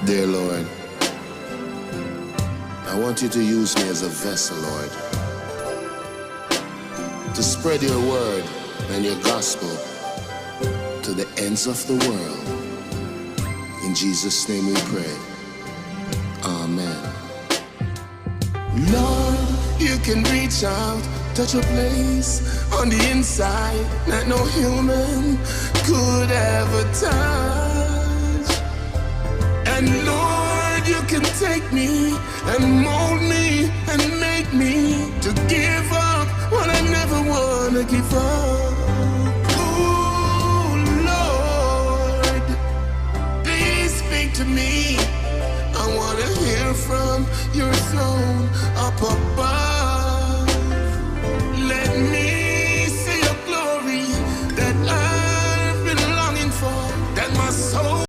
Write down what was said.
Dear Lord, I want you to use me as a vessel, Lord, to spread your word and your gospel to the ends of the world. In Jesus' name we pray. Amen. Lord, you can reach out, touch a place on the inside that no human could ever touch. And Lord, you can take me and mold me and make me to give up what I never wanna give up. Oh Lord, please speak to me. I wanna hear from your throne.